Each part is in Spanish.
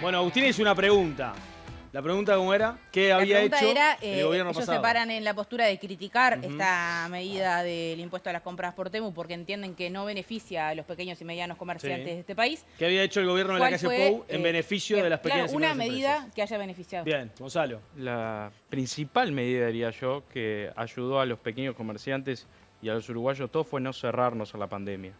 Bueno, Agustín hizo una pregunta. La pregunta, ¿cómo era? ¿Qué había hecho el gobierno ellos pasado? se paran en la postura de criticar esta medida del impuesto a las compras por Temu porque entienden que no beneficia a los pequeños y medianos comerciantes de este país. ¿Qué había hecho el gobierno de la calle Pou en beneficio de las pequeñas y medianas una empresas? medida que haya beneficiado. Bien, Gonzalo. La principal medida, diría yo, que ayudó a los pequeños comerciantes y a los uruguayos todos fue no cerrarnos a la pandemia.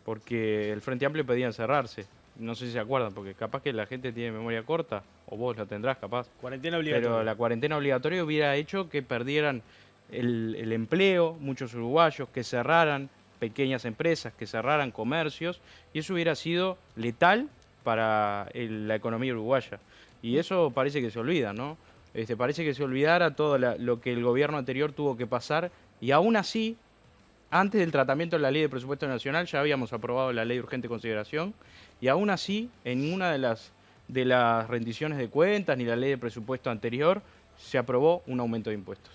Porque el Frente Amplio pedía encerrarse. No sé si se acuerdan, porque capaz que la gente tiene memoria corta, o vos la tendrás capaz. Cuarentena obligatoria. Pero la cuarentena obligatoria hubiera hecho que perdieran el empleo, muchos uruguayos, que cerraran pequeñas empresas, que cerraran comercios, y eso hubiera sido letal para la economía uruguaya. Y eso parece que se olvida, ¿no? Parece que se olvidara todo lo que el gobierno anterior tuvo que pasar, y aún así, antes del tratamiento de la Ley de Presupuesto Nacional ya habíamos aprobado la Ley de Urgente Consideración, y aún así, en ninguna de las rendiciones de cuentas ni la Ley de Presupuesto anterior se aprobó un aumento de impuestos,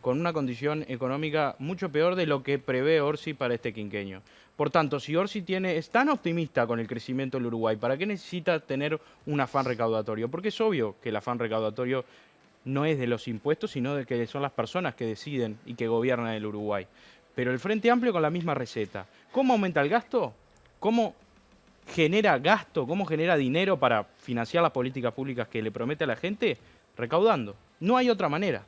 con una condición económica mucho peor de lo que prevé Orsi para este quinquenio. Por tanto, si Orsi es tan optimista con el crecimiento del Uruguay, ¿para qué necesita tener un afán recaudatorio? Porque es obvio que el afán recaudatorio no es de los impuestos, sino de que son las personas que deciden y que gobiernan el Uruguay. Pero el Frente Amplio con la misma receta. ¿Cómo aumenta el gasto? ¿Cómo genera gasto? ¿Cómo genera dinero para financiar las políticas públicas que le promete a la gente? Recaudando. No hay otra manera.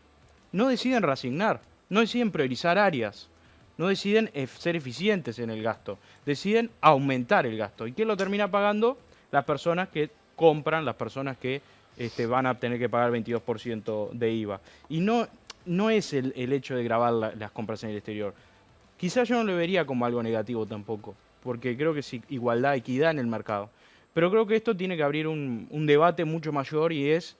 No deciden reasignar, no deciden priorizar áreas, no deciden ser eficientes en el gasto, deciden aumentar el gasto. ¿Y quién lo termina pagando? Las personas que compran, las personas que van a tener que pagar 22% de IVA. Y no es el hecho de grabar las compras en el exterior. Quizás yo no lo vería como algo negativo tampoco, porque creo que es igualdad, equidad en el mercado. Pero creo que esto tiene que abrir un debate mucho mayor y es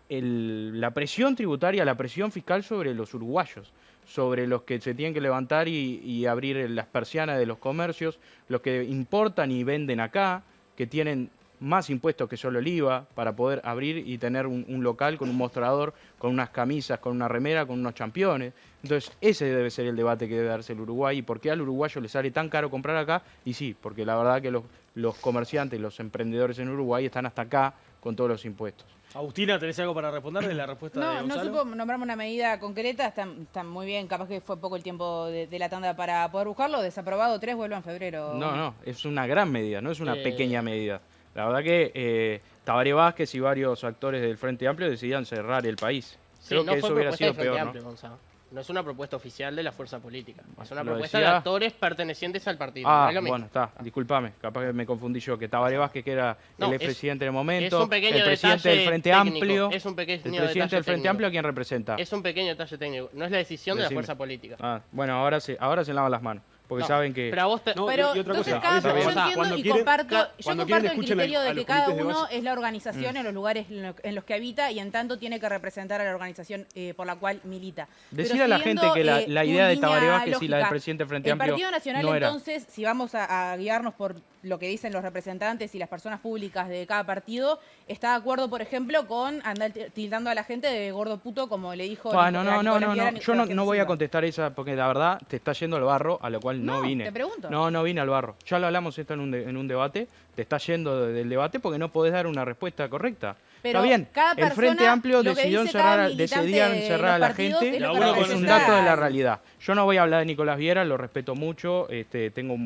la presión tributaria, la presión fiscal sobre los uruguayos, sobre los que se tienen que levantar y abrir las persianas de los comercios, los que importan y venden acá, que tienen más impuestos que solo el IVA para poder abrir y tener un local con un mostrador, con unas camisas, con una remera, con unos championes. Entonces ese debe ser el debate que debe darse el Uruguay y por qué al uruguayo le sale tan caro comprar acá. Y sí, porque la verdad que los comerciantes, los emprendedores en Uruguay están hasta acá con todos los impuestos. Agustina, ¿tenés algo para responder de la respuesta de Gonzalo? No supo nombrarme una medida concreta, está muy bien, capaz que fue poco el tiempo de la tanda para poder buscarlo. Desaprobado 3, vuelva en febrero. No, es una gran medida, no es una pequeña medida. La verdad que Tabaré Vázquez y varios actores del Frente Amplio decidían cerrar el país. Creo que eso hubiera sido peor, Amplio, Gonzalo. No es una propuesta oficial de la fuerza política. Es una Lo propuesta decía... de actores pertenecientes al partido. Ah, no es bueno, está. Discúlpame, capaz que me confundí yo. Que Tabaré Vázquez, que era el expresidente en el momento, el presidente del Frente técnico, Amplio. Es un pequeño el presidente del Frente técnico. Amplio, ¿a quién representa? Es un pequeño detalle técnico. No es la decisión de la fuerza política. Ah, bueno, ahora se lavan las manos. Porque saben que... Pero a vos y otra cosa, yo entiendo y comparto el criterio de que cada uno base. es la organización en los lugares en los que habita y en tanto tiene que representar a la organización por la cual milita. Decir a la gente que la idea de Tabaré Vázquez y la del presidente del Frente Amplio el Partido Nacional, no era. entonces, si vamos a guiarnos por lo que dicen los representantes y las personas públicas de cada partido, está de acuerdo, por ejemplo, con andar tildando a la gente de gordo puto, como le dijo... No, yo no voy a contestar esa, porque la verdad te está yendo al barro, a lo cual no vine. Te pregunto. No vine al barro. Ya lo hablamos esto en un debate, te está yendo del debate porque no podés dar una respuesta correcta. Pero está bien, el Frente Amplio decidían cerrar a la gente, es un dato de la realidad. Yo no voy a hablar de Nicolás Viera, lo respeto mucho, tengo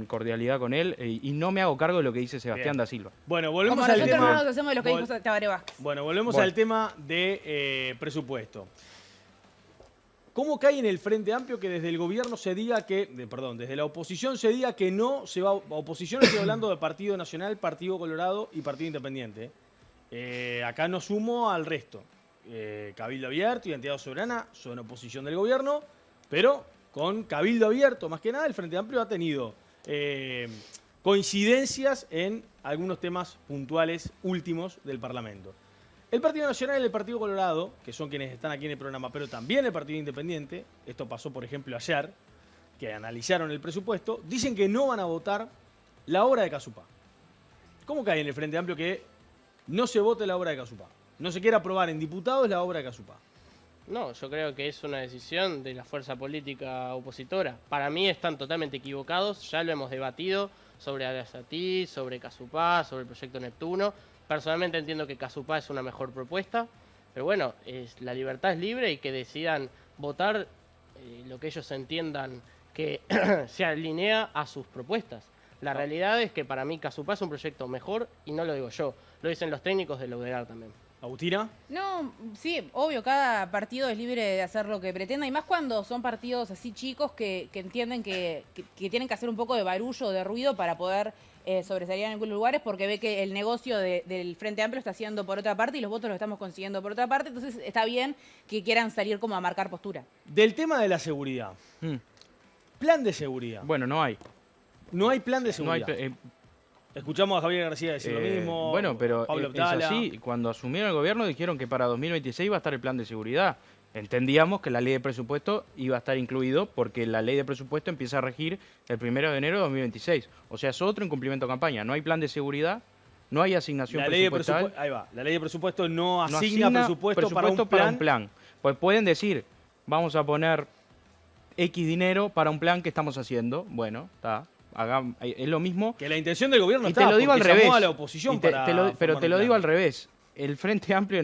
cordialidad con él y no me hago cargo de lo que dice Sebastián da Silva. Bueno, volvemos Como al nosotros tema. no nos hacemos de lo que dijo Tabaré Vázquez. Bueno, volvemos al tema de presupuesto. ¿Cómo cae en el Frente Amplio que desde el gobierno se diga que, desde la oposición se diga que no se va a oposición? Estoy hablando de Partido Nacional, Partido Colorado y Partido Independiente. Acá no sumo al resto. Cabildo Abierto y Identidad Soberana son oposición del gobierno, pero con Cabildo Abierto, más que nada, el Frente Amplio ha tenido coincidencias en algunos temas puntuales últimos del Parlamento. El Partido Nacional y el Partido Colorado, que son quienes están aquí en el programa, pero también el Partido Independiente, esto pasó por ejemplo ayer, que analizaron el presupuesto, dicen que no van a votar la obra de Casupá. ¿Cómo cae en el Frente Amplio que no se vote la obra de Casupá? No se quiere aprobar en diputados la obra de Casupá. No, yo creo que es una decisión de la fuerza política opositora. Para mí están totalmente equivocados, ya lo hemos debatido. sobre Arasatí, sobre Casupá, sobre el proyecto Neptuno. Personalmente entiendo que Casupá es una mejor propuesta, pero bueno, la libertad es libre y que decidan votar lo que ellos entiendan que se alinea a sus propuestas. La realidad es que para mí Casupá es un proyecto mejor y no lo digo yo, lo dicen los técnicos del UDEGAR también. ¿Agustina? No, sí, obvio, cada partido es libre de hacer lo que pretenda, y más cuando son partidos así chicos que entienden que tienen que hacer un poco de barullo, de ruido para poder sobresalir en algunos lugares, porque ve que el negocio del Frente Amplio está haciendo por otra parte y los votos los estamos consiguiendo por otra parte, entonces está bien que quieran salir como a marcar postura. Del tema de la seguridad. Plan de seguridad. Bueno, no hay. No hay plan de No hay seguridad. Escuchamos a Javier García decir lo mismo. Bueno, pero Pablo es Optala. así. Cuando asumieron el gobierno dijeron que para 2026 iba a estar el plan de seguridad. Entendíamos que la ley de presupuesto iba a estar incluido porque la ley de presupuesto empieza a regir el 1 de enero de 2026. O sea, es otro incumplimiento de campaña. No hay plan de seguridad, no hay asignación presupuestal. Ahí va. La ley de presupuesto no asigna presupuesto para un plan. Pues pueden decir, vamos a poner X dinero para un plan que estamos haciendo. Bueno, está. Es lo mismo. Que la intención del gobierno Y está, te lo digo al porque revés. llamó a la oposición para pero formar te un lo plan. digo al revés. El Frente Amplio,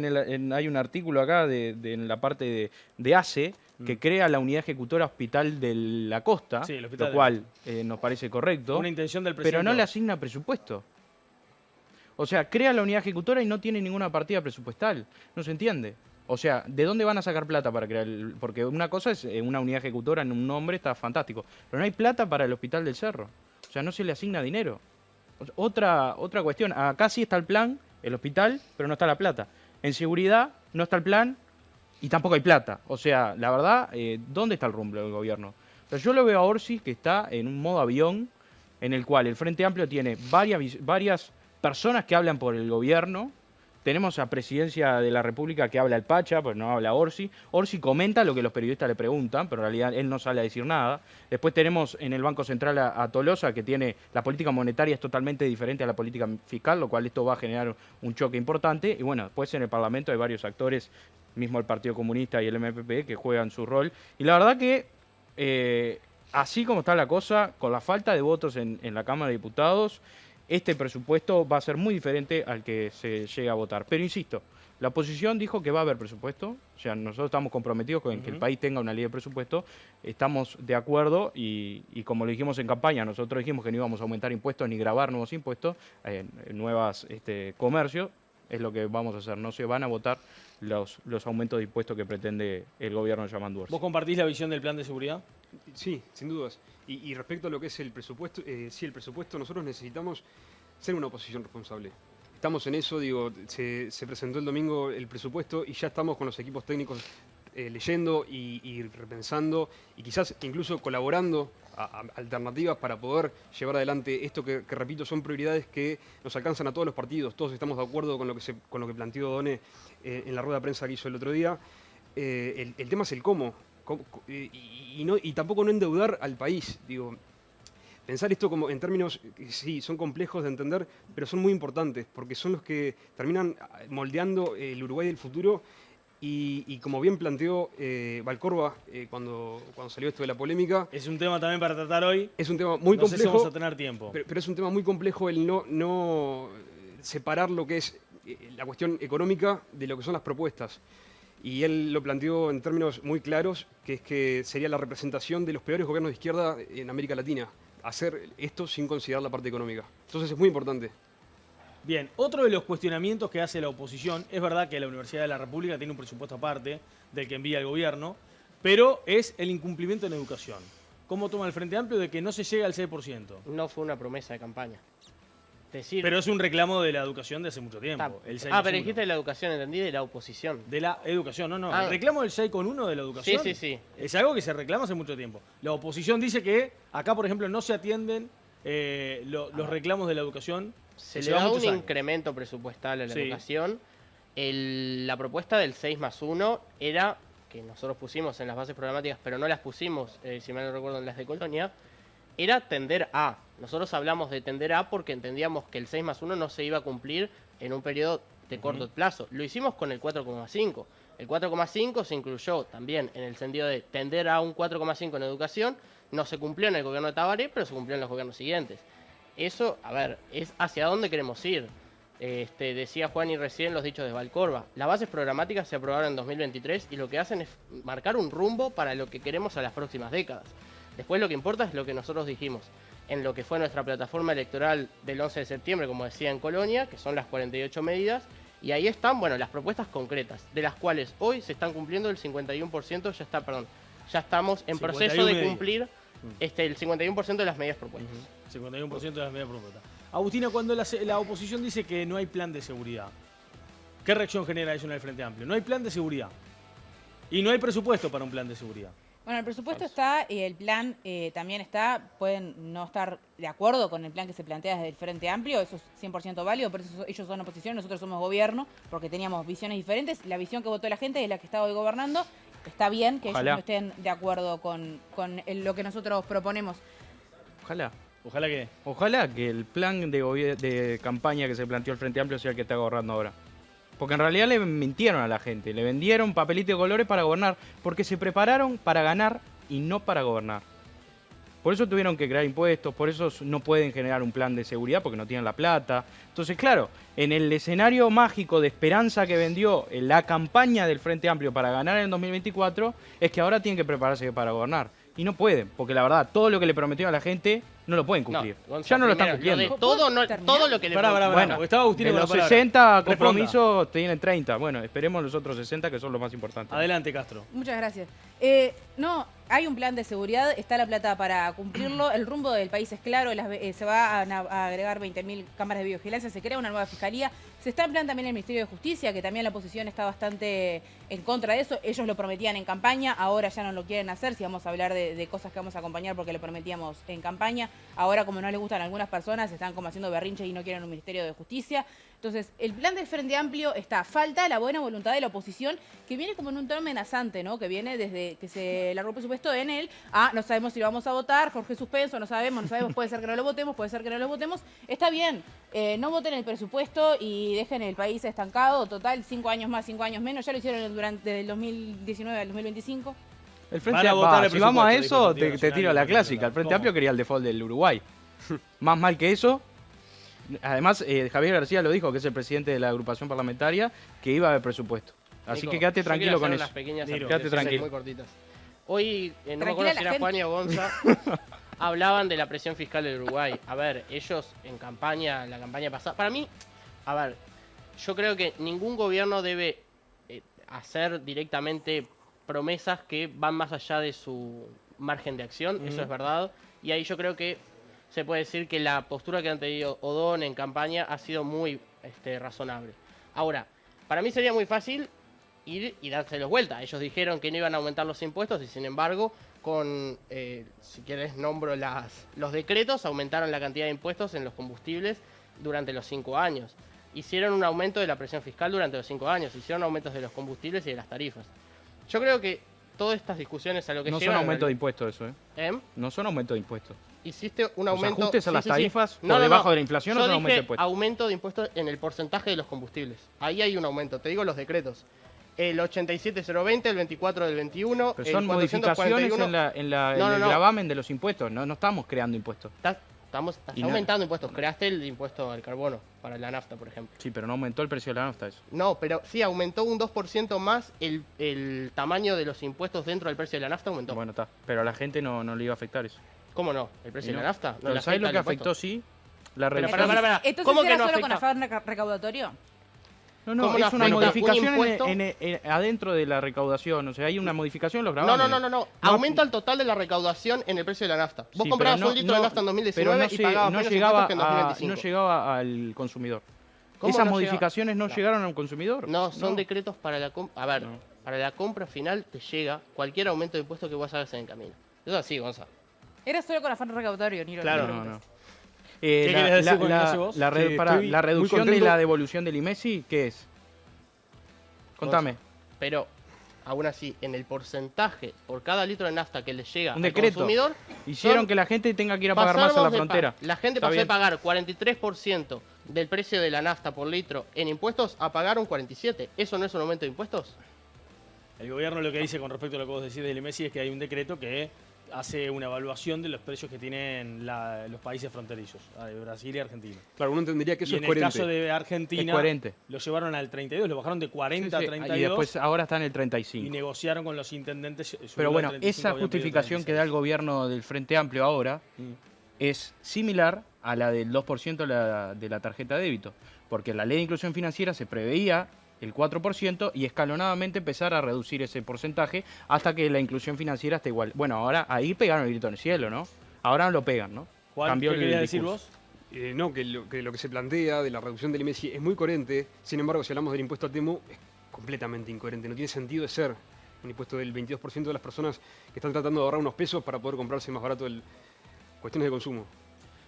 hay un artículo acá en la parte de ACE que crea la unidad ejecutora Hospital de la Costa, Sí, el Hospital lo de cual nos parece correcto, Una intención del presidente. pero no le asigna presupuesto. O sea, crea la unidad ejecutora y no tiene ninguna partida presupuestal. No se entiende. O sea, ¿de dónde van a sacar plata para crear porque una cosa es una unidad ejecutora en un nombre, está fantástico, pero no hay plata para el Hospital del Cerro. O sea, no se le asigna dinero. Otra cuestión, acá sí está el plan, el hospital, pero no está la plata. En seguridad no está el plan y tampoco hay plata. O sea, la verdad, ¿dónde está el rumbo del gobierno? Pero yo lo veo a Orsi que está en un modo avión en el cual el Frente Amplio tiene varias personas que hablan por el gobierno. Tenemos a Presidencia de la República que habla el Pacha, pero no habla Orsi. Orsi comenta lo que los periodistas le preguntan, pero en realidad él no sale a decir nada. Después tenemos en el Banco Central a Tolosa, que tiene la política monetaria es totalmente diferente a la política fiscal, lo cual esto va a generar un choque importante. Y bueno, después en el Parlamento hay varios actores, mismo el Partido Comunista y el MPP, que juegan su rol. Y la verdad que, así como está la cosa, con la falta de votos en la Cámara de Diputados, este presupuesto va a ser muy diferente al que se llegue a votar. Pero insisto, la oposición dijo que va a haber presupuesto, o sea, nosotros estamos comprometidos con que el país tenga una ley de presupuesto, estamos de acuerdo y como lo dijimos en campaña, nosotros dijimos que no íbamos a aumentar impuestos ni grabar nuevos impuestos, nuevos comercios, es lo que vamos a hacer, no se van a votar los aumentos de impuestos que pretende el gobierno de Yamandu Orsi. ¿Vos compartís la visión del plan de seguridad? Sí, sin dudas. Y respecto a lo que es el presupuesto, sí, el presupuesto, nosotros necesitamos ser una oposición responsable. Estamos en eso, digo, se presentó el domingo el presupuesto y ya estamos con los equipos técnicos leyendo y repensando y quizás incluso colaborando a alternativas para poder llevar adelante esto que repito, son prioridades que nos alcanzan a todos los partidos. Todos estamos de acuerdo con lo que planteó Done en la rueda de prensa que hizo el otro día. El tema es el cómo. Y tampoco no endeudar al país. Digo, pensar esto como en términos que sí, son complejos de entender, pero son muy importantes, porque son los que terminan moldeando el Uruguay del futuro. Y como bien planteó Valcorba cuando salió esto de la polémica... Es un tema también para tratar hoy. Es un tema muy complejo. No sé si vamos a tener tiempo. Pero es un tema muy complejo el no separar lo que es la cuestión económica de lo que son las propuestas. Y él lo planteó en términos muy claros, que es que sería la representación de los peores gobiernos de izquierda en América Latina. Hacer esto sin considerar la parte económica. Entonces es muy importante. Bien, otro de los cuestionamientos que hace la oposición, es verdad que la Universidad de la República tiene un presupuesto aparte del que envía el gobierno, pero es el incumplimiento en educación. ¿Cómo toma el Frente Amplio de que no se llegue al 6%? No fue una promesa de campaña. Decir, Pero es un reclamo de la educación de hace mucho tiempo. El 6 más pero 1. dijiste de la educación, entendí, de la oposición. De la educación, no. Ah. El reclamo del 6,1 de la educación Sí. es algo que se reclama hace mucho tiempo. La oposición dice que acá, por ejemplo, no se atienden los reclamos de la educación. Se que le llevan da un muchos años. incremento presupuestal a la Sí. educación. La propuesta del 6+1 era, que nosotros pusimos en las bases programáticas, pero no las pusimos, si mal no recuerdo, en las de Colonia, era tender a. Nosotros hablamos de tender a porque entendíamos que el 6+1 no se iba a cumplir en un periodo de corto plazo. Lo hicimos con el 4,5. El 4,5 se incluyó también en el sentido de tender a un 4,5 en educación. No se cumplió en el gobierno de Tabaré, pero se cumplió en los gobiernos siguientes. eso, a ver, es hacia dónde queremos ir. Decía Juan y recién los dichos de Valcorba. Las bases programáticas se aprobaron en 2023 y lo que hacen es marcar un rumbo para lo que queremos a las próximas décadas. Después lo que importa es lo que nosotros dijimos en lo que fue nuestra plataforma electoral del 11 de septiembre, como decía en Colonia, que son las 48 medidas, y ahí están, bueno, las propuestas concretas, de las cuales hoy se están cumpliendo el 51%, ya estamos en proceso de cumplir el 51% de las medidas propuestas. 51% de las medidas propuestas. Agustina, cuando la oposición dice que no hay plan de seguridad, ¿qué reacción genera eso en el Frente Amplio? No hay plan de seguridad. Y no hay presupuesto para un plan de seguridad. Bueno, el presupuesto está y el plan también está. Pueden no estar de acuerdo con el plan que se plantea desde el Frente Amplio, eso es 100% válido, por eso ellos son oposición, nosotros somos gobierno, porque teníamos visiones diferentes. La visión que votó la gente es la que está hoy gobernando. Está bien que Ojalá. ellos no estén de acuerdo con lo que nosotros proponemos. Ojalá. Ojalá Que el plan de campaña que se planteó el Frente Amplio sea el que está gobernando ahora. Porque en realidad le mintieron a la gente, le vendieron papelitos de colores para gobernar, porque se prepararon para ganar y no para gobernar. Por eso tuvieron que crear impuestos, por eso no pueden generar un plan de seguridad porque no tienen la plata. Entonces, claro, en el escenario mágico de esperanza que vendió la campaña del Frente Amplio para ganar en el 2024, es que ahora tienen que prepararse para gobernar. Y no pueden, porque la verdad, todo lo que le prometieron a la gente no lo pueden cumplir. Gonzalo, ya no lo están primero, cumpliendo. todo lo que le Bueno, porque estaba Agustina de con la los palabra. 60 Responda. compromisos tienen 30. Bueno, esperemos los otros 60 que son los más importantes. Adelante, Castro. Muchas gracias. No, hay un plan de seguridad, está la plata para cumplirlo. El rumbo del país es claro, se va a agregar 20.000 cámaras de videovigilancia, se crea una nueva fiscalía. Se está en plan también el Ministerio de Justicia, que también la oposición está bastante en contra de eso. Ellos lo prometían en campaña, ahora ya no lo quieren hacer. Si vamos a hablar de cosas que vamos a acompañar porque lo prometíamos en campaña, ahora como no les gustan a algunas personas, están como haciendo berrinches y no quieren un Ministerio de Justicia. Entonces, el plan del Frente Amplio está. Falta la buena voluntad de la oposición, que viene como en un tono amenazante, ¿no? Que viene desde que se largó el presupuesto en él. No sabemos si lo vamos a votar, Jorge suspenso, no sabemos, puede ser que no lo votemos, puede ser que no lo votemos. Está bien, no voten el presupuesto y dejen el país estancado. Total, 5 años más, 5 años menos. Ya lo hicieron durante el 2019 al 2025. El Frente Van a votar el si vamos a presupuesto, eso, dijo el te tiro la clásica. El Frente ¿Cómo? Amplio quería el default del Uruguay. Más mal que eso. Además, Javier García lo dijo, que es el presidente de la agrupación parlamentaria, que iba a haber presupuesto. Así Nico, que quédate yo quiero tranquilo con hacer eso. unas pequeñas Niro, quédate apreciaciones tranquilo. muy cortitas. Hoy, no me Tranquila acuerdo si la era gente. Juan o Gonza, hablaban de la presión fiscal del Uruguay. A ver, ellos en campaña, la campaña pasada, para mí, a ver, yo creo que ningún gobierno debe hacer directamente promesas que van más allá de su margen de acción, eso es verdad. Y ahí yo creo que se puede decir que la postura que han tenido Odón en campaña ha sido muy razonable. Ahora, para mí sería muy fácil ir y dárselos vuelta. Ellos dijeron que no iban a aumentar los impuestos y sin embargo, si quieres nombro los decretos, aumentaron la cantidad de impuestos en los combustibles durante los 5 años. Hicieron un aumento de la presión fiscal durante los 5 años, hicieron aumentos de los combustibles y de las tarifas. Yo creo que todas estas discusiones a lo que No son llevan... aumento de impuestos eso, ¿eh? ¿Eh? No son aumento de impuestos. Hiciste un Los aumento... ajustes a las sí. tarifas por No, no, debajo no. de la inflación no Yo son aumento de dije impuestos. aumento de impuestos en el porcentaje de los combustibles. Ahí hay un aumento. Te digo los decretos. El 87.020, el 24 del 21, Pero el son modificaciones 441. en No, el no. gravamen de los impuestos. No estamos creando impuestos. Estás Y no- aumentando impuestos. Creaste el impuesto al carbono para la nafta, por ejemplo. Sí, pero no aumentó el precio de la nafta eso. No, pero sí aumentó un 2% más el tamaño de los impuestos dentro del precio de la nafta aumentó. Bueno, está. Pero a la gente no le iba a afectar eso. ¿Cómo no? ¿El precio Y de no. la nafta? No Pero le ¿sabes lo afecta que el impuesto. afectó? Sí. La Pero reducción. para. Entonces, ¿Cómo que ¿era no solo con afecta? afán recaudatorio? No, no, ¿Cómo no es una afecta un modificación impuesto? adentro de la recaudación. O sea, hay una modificación en los gravámenes. No. Aumenta el total de la recaudación en el precio de la nafta. Vos Sí, comprabas pero un litro de nafta en 2019 y pagabas menos impuestos que en 2025. no llegaba al consumidor. ¿Cómo Esas no modificaciones no No. llegaron al consumidor. No, son decretos para la compra. A ver, No. para la compra final te llega cualquier aumento de impuestos que vos hagas en el camino. Eso es así, Gonzalo. Era solo con afán recaudatorio, ni lo Claro. No. ¿Qué querés decir con Ignacio vos? La Que estoy la muy reducción de contento. la devolución del IMESI, ¿qué es? Contame. Pero, aún así, en el porcentaje por cada litro de nafta que le llega Un al decreto. consumidor, Hicieron son- que la gente tenga que ir a pagar más a la pasamos de frontera. la gente Está pasó de bien. pagar 43% del precio de la nafta por litro en impuestos a pagar un 47%. ¿Eso no es un aumento de impuestos? El gobierno lo que dice con respecto a lo que vos decís del Messi es que hay un decreto que hace una evaluación de los precios que tienen los países fronterizos, Brasil y Argentina. Claro, uno entendería que eso Y es en el coherente. caso de Argentina, Es coherente. lo llevaron al 32, lo bajaron de 40 a Sí, 32 y después ahora está en el y 35. negociaron con los intendentes. subirlo Pero al bueno, 35, esa habían pedido justificación que da el 36. gobierno del Frente Amplio ahora Mm. es similar a la del 2% de la tarjeta de débito, porque la ley de inclusión financiera se preveía el 4% y escalonadamente empezar a reducir ese porcentaje hasta que la inclusión financiera esté igual. Bueno, ahora ahí pegaron el grito en el cielo, ¿no? Ahora no lo pegan, ¿no? Juan, Cambió ¿qué el querías decir discurso. vos? No, que lo que se plantea de la reducción del IMESI es muy coherente. Sin embargo, si hablamos del impuesto a Temu, es completamente incoherente. No tiene sentido de ser un impuesto del 22% de las personas que están tratando de ahorrar unos pesos para poder comprarse más barato cuestiones de consumo.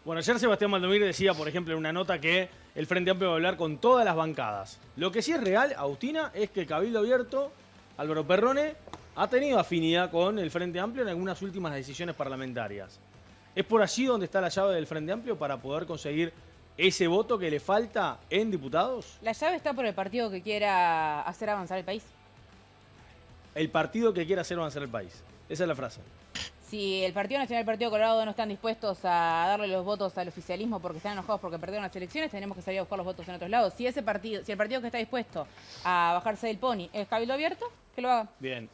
Bueno, ayer Sebastián Valdomir decía, por ejemplo, en una nota que el Frente Amplio va a hablar con todas las bancadas. Lo que sí es real, Agustina, es que Cabildo Abierto, Álvaro Perrone, ha tenido afinidad con el Frente Amplio en algunas últimas decisiones parlamentarias. ¿Es por allí donde está la llave del Frente Amplio para poder conseguir ese voto que le falta en diputados? La llave está por el partido que quiera hacer avanzar el país. El partido que quiera hacer avanzar el país. Esa es la frase. Si el Partido Nacional y el Partido Colorado no están dispuestos a darle los votos al oficialismo porque están enojados porque perdieron las elecciones, tenemos que salir a buscar los votos en otros lados. Si el partido que está dispuesto a bajarse del pony es Cabildo Abierto, que lo haga. Bien,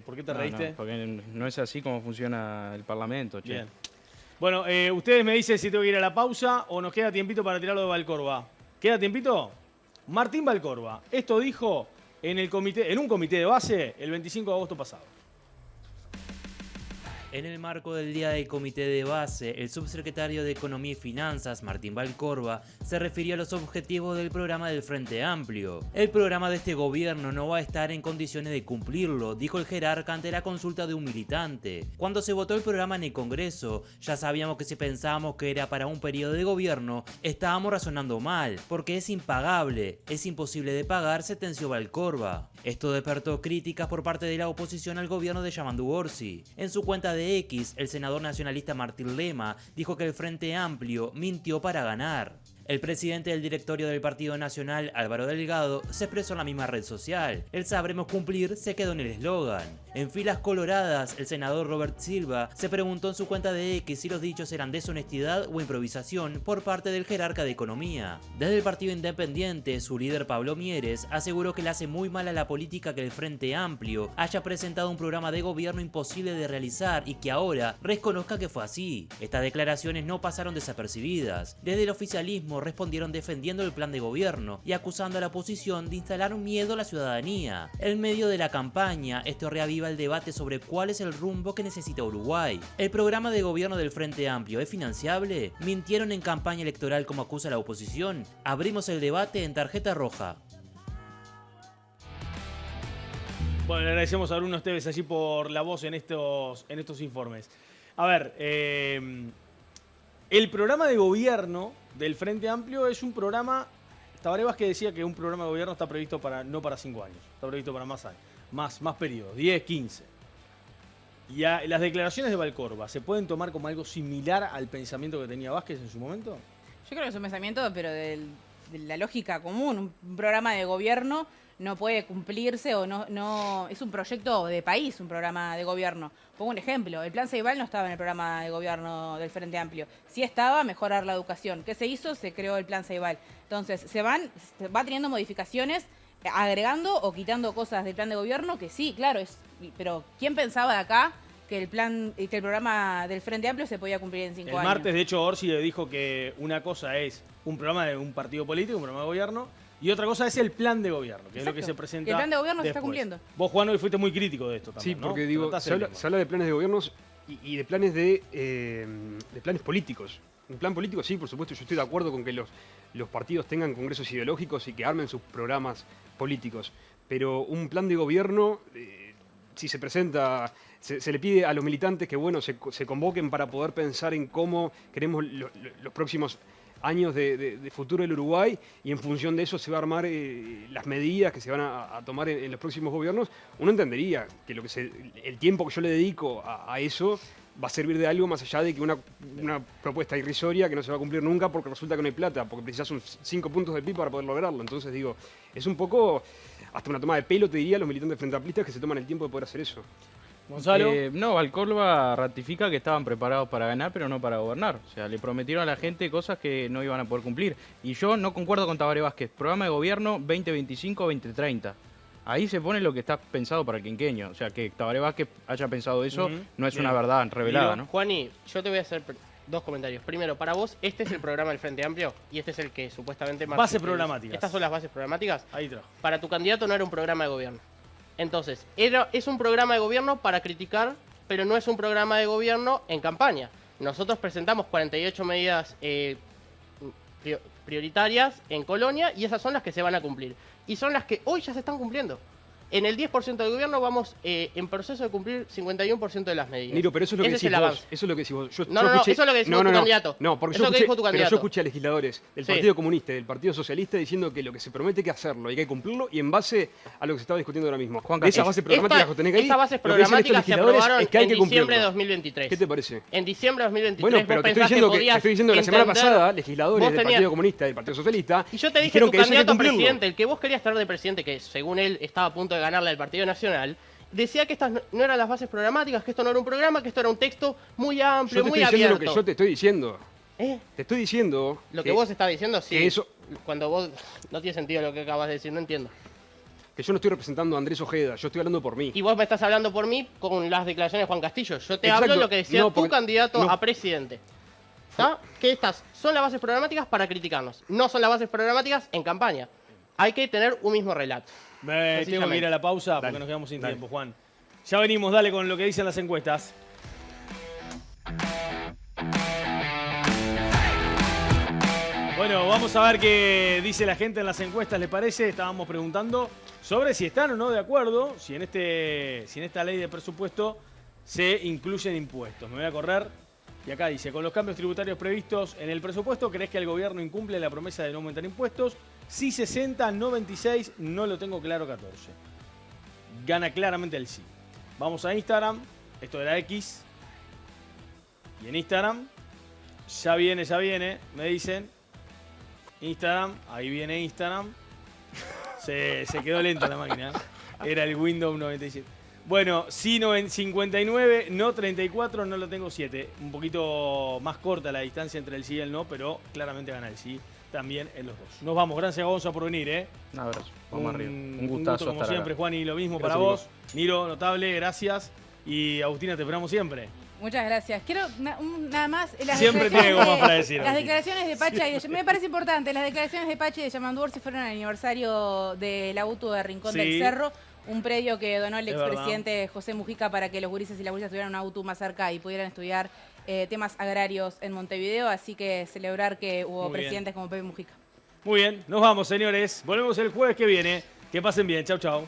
¿por qué te No, reíste? no, porque no es así como funciona el Parlamento, che. Bien. Bueno, ustedes me dicen si tengo que ir a la pausa o nos queda tiempito para tirarlo de Valcorba. ¿Queda tiempito? Martín Valcorba. Esto dijo en un comité de base el 25 de agosto pasado. En el marco del Día del Comité de Base, el subsecretario de Economía y Finanzas, Martín Valcorba, se refirió a los objetivos del programa del Frente Amplio. El programa de este gobierno no va a estar en condiciones de cumplirlo, dijo el jerarca ante la consulta de un militante. Cuando se votó el programa en el Congreso, ya sabíamos que si pensábamos que era para un periodo de gobierno, estábamos razonando mal, porque es impagable, es imposible de pagar, sentenció Valcorba. Esto despertó críticas por parte de la oposición al gobierno de Yamandu Orsi. En su cuenta de X, el senador nacionalista Martín Lema dijo que el Frente Amplio mintió para ganar. El presidente del directorio del Partido Nacional, Álvaro Delgado, se expresó en la misma red social. El sabremos cumplir se quedó en el eslogan. En filas coloradas, el senador Robert Silva se preguntó en su cuenta de X si los dichos eran deshonestidad o improvisación por parte del jerarca de economía. Desde el Partido Independiente, su líder Pablo Mieres aseguró que le hace muy mal a la política que el Frente Amplio haya presentado un programa de gobierno imposible de realizar y que ahora reconozca que fue así. Estas declaraciones no pasaron desapercibidas. Desde el oficialismo respondieron defendiendo el plan de gobierno y acusando a la oposición de instalar miedo a la ciudadanía. En medio de la campaña, esto reaviva el debate sobre cuál es el rumbo que necesita Uruguay. ¿El programa de gobierno del Frente Amplio es financiable? ¿Mintieron en campaña electoral como acusa la oposición? Abrimos el debate en Tarjeta Roja. Bueno, le agradecemos a Bruno Esteves allí por la voz en estos informes. A ver, el programa de gobierno del Frente Amplio es un programa. Tabaré Vázquez decía que un programa de gobierno está previsto no para 5 años, está previsto para más años, más periodos, 10, 15. Y las declaraciones de Valcorba, ¿se pueden tomar como algo similar al pensamiento que tenía Vázquez en su momento? Yo creo que es un pensamiento, pero de la lógica común. Un programa de gobierno no puede cumplirse o no es un proyecto de país, un programa de gobierno. Pongo un ejemplo, el Plan Ceibal no estaba en el programa de gobierno del Frente Amplio. Sí estaba mejorar la educación. ¿Qué se hizo? Se creó el Plan Ceibal. Entonces, se va teniendo modificaciones, agregando o quitando cosas del plan de gobierno que sí, claro, pero ¿quién pensaba de acá que el programa del Frente Amplio se podía cumplir en 5 años? El martes, de hecho, Orsi le dijo que una cosa es un programa de un partido político, un programa de gobierno, y otra cosa es el plan de gobierno, que Exacto. es lo que se presenta. Y el plan de gobierno se está después. cumpliendo. Vos, Juan, hoy fuiste muy crítico de esto también, Sí, ¿no? porque digo, Trataste se el habla, tema. se habla de planes de gobiernos y de planes de planes políticos. Un plan político, sí, por supuesto, yo estoy de acuerdo con que los partidos tengan congresos ideológicos y que armen sus programas políticos. Pero un plan de gobierno, si se presenta, se le pide a los militantes que, bueno, se convoquen para poder pensar en cómo queremos los próximos años de futuro del Uruguay, y en función de eso se va a armar las medidas que se van a tomar en los próximos gobiernos. Uno entendería que el tiempo que yo le dedico a eso va a servir de algo más allá de que una propuesta irrisoria que no se va a cumplir nunca porque resulta que no hay plata, porque precisas 5 puntos del PIB para poder lograrlo. Entonces digo, es un poco hasta una toma de pelo, te diría, los militantes frente amplistas que se toman el tiempo de poder hacer eso. Gonzalo. No, Valcorba ratifica que estaban preparados para ganar, pero no para gobernar. O sea, le prometieron a la gente cosas que no iban a poder cumplir. Y yo no concuerdo con Tabaré Vázquez. Programa de gobierno 2025-2030. Ahí se pone lo que está pensado para el quinquenio. O sea, que Tabaré Vázquez haya pensado eso no es Bien. una verdad revelada, ¿no? Juani, yo te voy a hacer dos comentarios. Primero, para vos, este es el programa del Frente Amplio y este es el que supuestamente más... Bases programáticas. Estas son las bases programáticas. Ahí trajo. Para tu candidato no era un programa de gobierno. Entonces, es un programa de gobierno para criticar, pero no es un programa de gobierno en campaña. Nosotros presentamos 48 medidas prioritarias en Colonia y esas son las que se van a cumplir. Y son las que hoy ya se están cumpliendo. En el 10% del gobierno vamos en proceso de cumplir 51% de las medidas. Niro, pero eso es lo que Ese es decís el vos. avance. Eso es lo que decís vos. No, eso es lo que decís tu candidato. No, porque Eso es lo que dijo tu pero candidato. yo escuché a legisladores del Sí. Partido Comunista y del Partido Socialista diciendo que lo que se promete hay que hacerlo y que hay que cumplirlo y en base a lo que se estaba discutiendo ahora mismo. Juan De esas Castillo. bases programáticas que tenés ahí, Estas bases lo que dicen estos programáticas se legisladores aprobaron es que hay en que diciembre de cumplirlo. 2023. ¿Qué te parece? En diciembre de 2023 Bueno, pero vos te estoy pensás diciendo que, podías la semana entender- pasada legisladores vos del tenías- Partido Comunista y del Partido Socialista Y yo te dije, dijeron tu que eso hay que candidato a cumplirlo. presidente, el que vos querías tener de presidente, que según él estaba a punto de ganarle al Partido Nacional, decía que estas no eran las bases programáticas, que esto no era un programa, que esto era un texto muy amplio, Yo te muy estoy diciendo abierto. lo que yo te estoy diciendo. ¿Eh? Te estoy diciendo Lo que vos estás diciendo, sí. que eso- Cuando vos... No tiene sentido lo que acabas de decir, no entiendo. que yo no estoy representando a Andrés Ojeda, yo estoy hablando por mí. Y vos me estás hablando por mí con las declaraciones de Juan Castillo. Yo te Exacto. hablo lo que decía No, tu porque- candidato no. a presidente. ¿Está? Que estas son las bases programáticas para criticarnos. No son las bases programáticas en campaña. Hay que tener un mismo relato. Tengo que Sencillamente. ir a la pausa porque Dale, nos quedamos sin dale. tiempo, Juan. Ya venimos, dale con lo que dicen las encuestas. Bueno, vamos a ver qué dice la gente en las encuestas, ¿les parece? Estábamos preguntando sobre si están o no de acuerdo, si en esta ley de presupuesto se incluyen impuestos. Me voy a correr y acá dice, con los cambios tributarios previstos en el presupuesto, ¿crees que el gobierno incumple la promesa de no aumentar impuestos? Sí 60, no 26, no lo tengo claro 14. Gana claramente el sí. Vamos a Instagram, esto era X. Y en Instagram, ya viene, me dicen. Instagram, ahí viene Instagram. Se quedó lenta la máquina. Era el Windows 97. Bueno, sí 59, no 34, no lo tengo 7. Un poquito más corta la distancia entre el sí y el no, pero claramente gana el sí también en los dos. Nos vamos, gracias Gonza por venir, ¿eh? Un abrazo. Vamos arriba. Un gusto gustazo como estar siempre, acá. Juan, y lo mismo Gracias, para vos. Niro, notable, gracias. Y Agustina, te esperamos siempre. Muchas gracias. Quiero nada más. Siempre tiene algo más para decir, Las Agustín. declaraciones de Pacha y de, me parece importante. Las declaraciones de Pacha y de Yamandur si fueron al aniversario del auto de Rincón Sí. del Cerro, un predio que donó el Es expresidente José Mujica para que los gurises y las gurises tuvieran un auto más cerca y pudieran estudiar temas agrarios en Montevideo. Así que celebrar que hubo Muy bien. presidentes como Pepe Mujica. Muy bien, nos vamos, señores. Volvemos el jueves que viene. Que pasen bien. Chau, chau.